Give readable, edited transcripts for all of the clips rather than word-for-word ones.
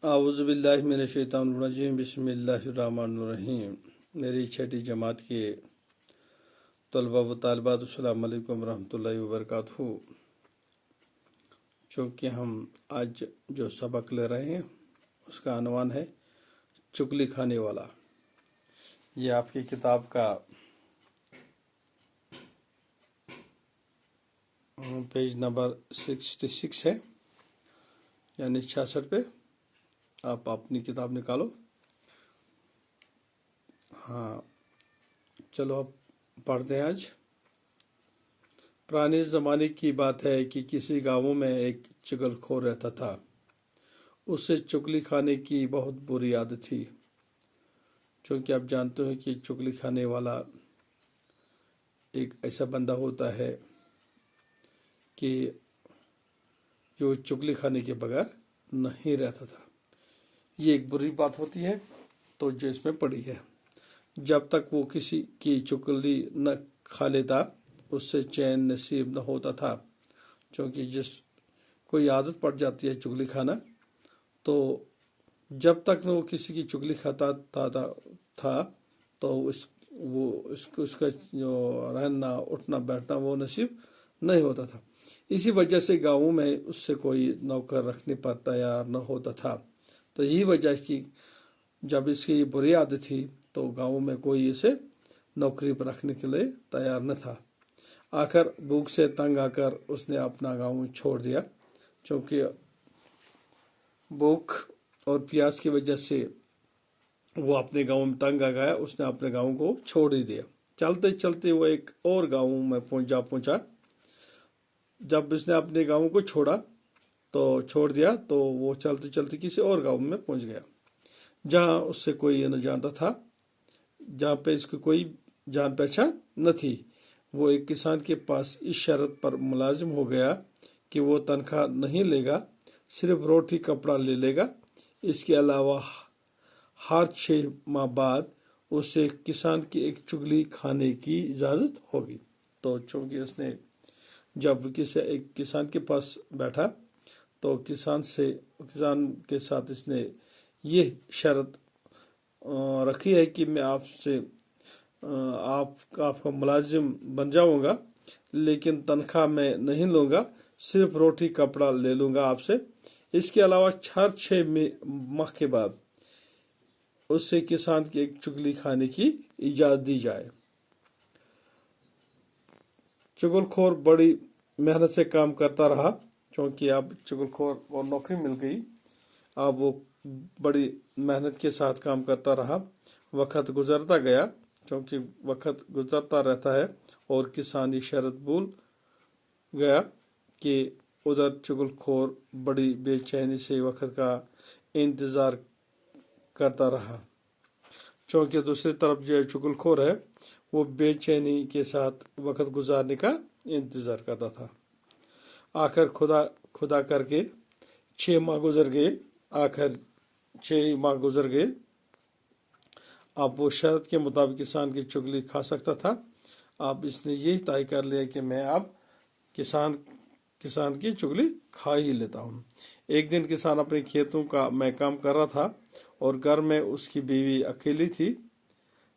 आऊज़ुबिल्लाहिमिनश्शैतानिर्रजीम बिस्मिल्लाहिर्रहमानिर्रहीम। मेरी छठी जमात के तलबा व तालिबात अस्सलामु अलैकुम रहमतुल्लाहि व बरकातहू। चूँकि हम आज जो सबक ले रहे हैं उसका अनवान है चुगली खाने वाला। ये आपकी किताब का पेज नंबर 66 है, यानी 66 पे। आप अपनी किताब निकालो। हाँ, चलो अब पढ़ते हैं। आज पुराने ज़माने की बात है कि किसी गाँव में एक चुगलखोर रहता था। उससे चुगली खाने की बहुत बुरी आदत थी। क्योंकि आप जानते हो कि चुगली खाने वाला एक ऐसा बंदा होता है कि जो चुगली खाने के बगैर नहीं रहता था। ये एक बुरी बात होती है तो जो इसमें पड़ी है, जब तक वो किसी की चुगली न खा लेता उससे चैन नसीब न होता था। क्योंकि जिस कोई आदत पड़ जाती है चुगली खाना, तो जब तक न वो किसी की चुगली खाता था तो उसका जो रहना उठना बैठना वो नसीब नहीं होता था। इसी वजह से गाँव में उससे कोई नौकर रखने पर तैयार न होता था। तो यही वजह कि जब इसकी ये बुरी आदत थी तो गाँव में कोई इसे नौकरी पर रखने के लिए तैयार न था। आखिर भूख से तंग आकर उसने अपना गाँव छोड़ दिया। क्योंकि भूख और प्यास की वजह से वो अपने गाँव में तंग आ गया। उसने अपने गाँव को छोड़ ही दिया। चलते चलते वो एक और गाँव में पहुंचा। जब उसने अपने गाँव को छोड़ दिया तो वो चलते चलते किसी और गाँव में पहुंच गया जहाँ उससे कोई न जानता था, जहाँ पे इसकी कोई जान पहचान न थी। वो एक किसान के पास इस शर्त पर मुलाजिम हो गया कि वो तनख्वाह नहीं लेगा, सिर्फ रोटी कपड़ा ले लेगा। इसके अलावा हर 6 माह बाद उसे किसान की एक चुगली खाने की इजाज़त होगी। तो चूँकि उसने जब एक किसान के पास बैठा तो किसान के साथ इसने ये शर्त रखी है कि मैं आपका मुलाजिम बन जाऊंगा, लेकिन तनख्वाह मैं नहीं लूँगा, सिर्फ रोटी कपड़ा ले लूँगा आपसे। इसके अलावा हर 6 माह के बाद उससे किसान की एक चुगली खाने की इजाज़त दी जाए। चुगलखोर बड़ी मेहनत से काम करता रहा। क्योंकि अब चुगलखोर को नौकरी मिल गई, अब वो बड़ी मेहनत के साथ काम करता रहा। वक्त गुजरता गया, क्योंकि वक्त गुजरता रहता है और किसान ये शर्त भूल गया कि उधर चुगलखोर बड़ी बेचैनी से वक्त का इंतज़ार करता रहा। क्योंकि दूसरी तरफ जो चुगलखोर है वो बेचैनी के साथ वक्त गुजारने का इंतज़ार करता था। आखिर खुदा करके 6 माह गुजर गए। अब वो शर्त के मुताबिक किसान की चुगली खा सकता था। अब इसने यही तय कर लिया कि मैं अब किसान की चुगली खा ही लेता हूँ। एक दिन किसान अपने खेतों का मैं काम कर रहा था और घर में उसकी बीवी अकेली थी।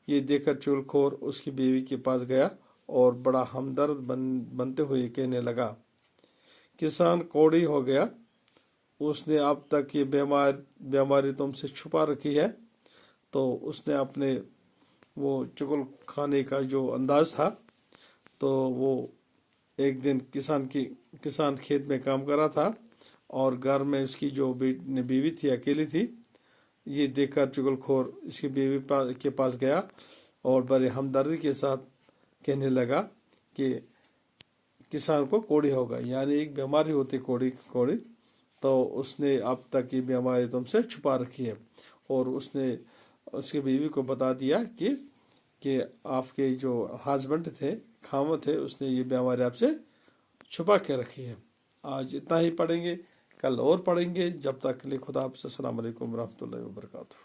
ये देखकर चुगलखोर उसकी बीवी के पास गया और बड़ा हमदर्द बनते हुए कहने लगा, किसान कोड़ी हो गया, उसने अब तक ये बीमारी तुमसे छुपा रखी है। तो उसने अपने वो चुगल खाने का जो अंदाज था, तो वो एक दिन किसान खेत में काम कर रहा था और घर में उसकी जो बीवी थी अकेली थी। ये देखकर चुगलखोर इसकी बीवी के पास गया और बड़े हमदर्दी के साथ कहने लगा कि किसान को कोड़ी होगा, यानी एक बीमारी होती कोड़ी। तो उसने अब तक ये बीमारी तुमसे छुपा रखी है। और उसने उसकी बीवी को बता दिया कि आपके जो हस्बैंड थे, खामद थे, उसने ये बीमारी आपसे छुपा के रखी है। आज इतना ही पढ़ेंगे, कल और पढ़ेंगे। जब तक के लिए खुदा हाफ़िज़। अस्सलामु अलैकुम रहमतुल्लाहि व बरकातहू।